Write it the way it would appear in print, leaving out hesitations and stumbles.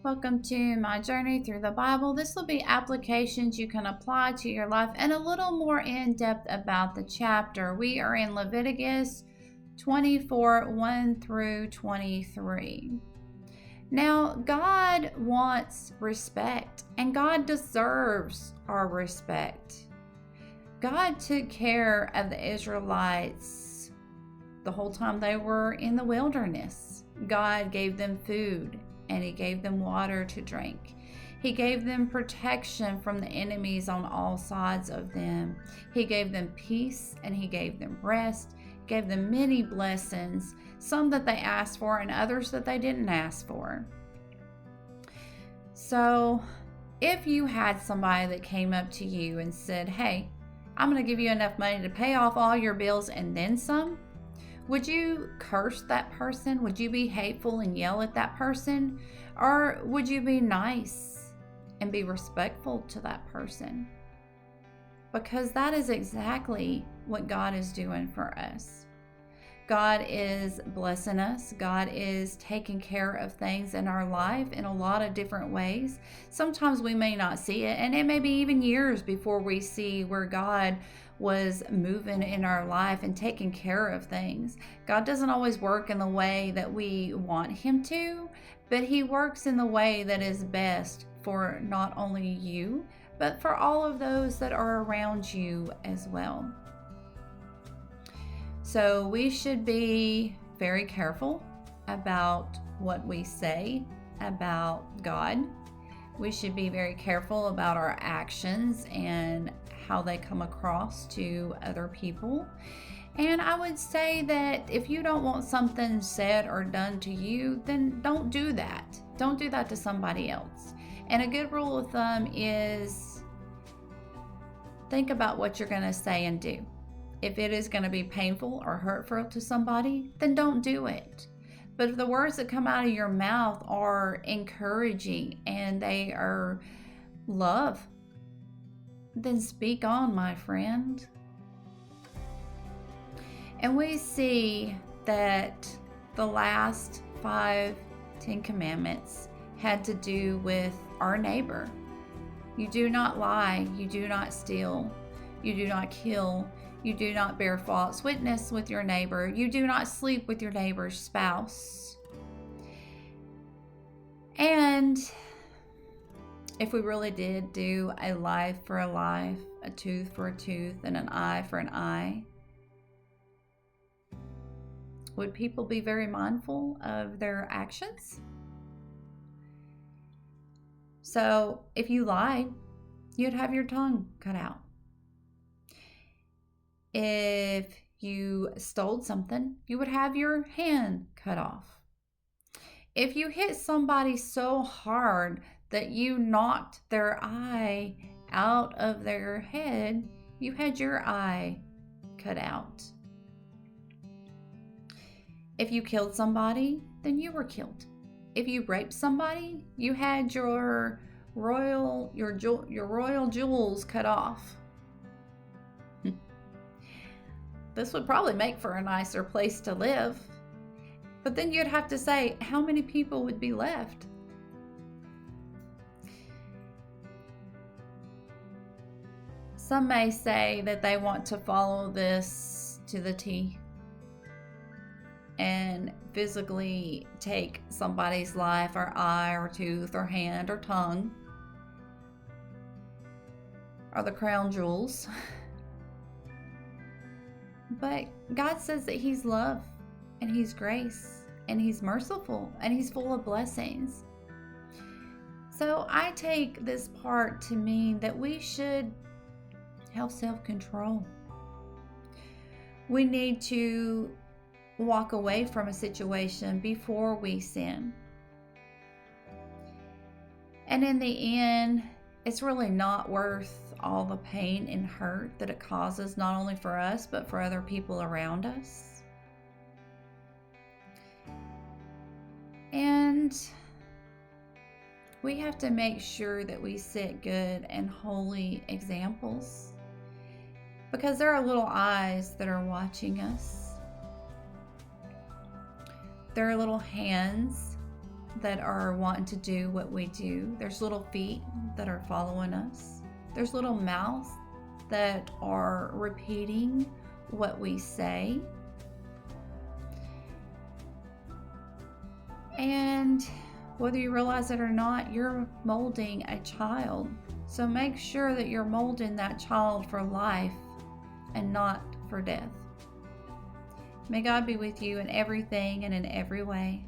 Welcome to my journey through the Bible. This will be applications you can apply to your life and a little more in depth about the chapter. We are in Leviticus 24, 1 through 23. Now, God wants respect, and God deserves our respect. God took care of the Israelites the whole time they were in the wilderness. God gave them food, and He gave them water to drink. He gave them protection from the enemies on all sides of them. He gave them peace, and He gave them rest. He gave them many blessings, some that they asked for and others that they didn't ask for. So if you had somebody that came up to you and said, "Hey, I'm going to give you enough money to pay off all your bills and then some," would you curse that person? Would you be hateful and yell at that person? Or would you be nice and be respectful to that person? Because that is exactly what God is doing for us. God is blessing us. God is taking care of things in our life in a lot of different ways. Sometimes we may not see it, and it may be even years before we see where God was moving in our life and taking care of things. God doesn't always work in the way that we want Him to, but He works in the way that is best for not only you, but for all of those that are around you as well. So we should be very careful about what we say about God. We should be very careful about our actions and how they come across to other people. And I would say that if you don't want something said or done to you, then don't do that. Don't do that to somebody else. And a good rule of thumb is think about what you're going to say and do. If it is going to be painful or hurtful to somebody, then don't do it. But if the words that come out of your mouth are encouraging and they are love, then speak on, my friend. And we see that the last 5 Ten Commandments had to do with our neighbor. You do not lie, you do not steal, you do not kill, you do not bear false witness with your neighbor, you do not sleep with your neighbor's spouse. And if we really did do a life for a life, a tooth for a tooth, and an eye for an eye, would people be very mindful of their actions? So if you lied, you'd have your tongue cut out. If you stole something, you would have your hand cut off. If you hit somebody so hard that you knocked their eye out of their head, you had your eye cut out. If you killed somebody, then you were killed. If you raped somebody, you had your royal jewels cut off. This would probably make for a nicer place to live. But then you'd have to say, how many people would be left? Some may say that they want to follow this to the T and physically take somebody's life or eye or tooth or hand or tongue or the crown jewels. But God says that He's love and He's grace and He's merciful and He's full of blessings. So I take this part to mean that we should have self-control. We need to walk away from a situation before we sin. And in the end, it's really not worth all the pain and hurt that it causes, not only for us, but for other people around us. And we have to make sure that we set good and holy examples, because there are little eyes that are watching us. There are little hands that are wanting to do what we do. There's little feet that are following us. There's little mouths that are repeating what we say. And whether you realize it or not, you're molding a child. So make sure that you're molding that child for life and not for death. May God be with you in everything and in every way.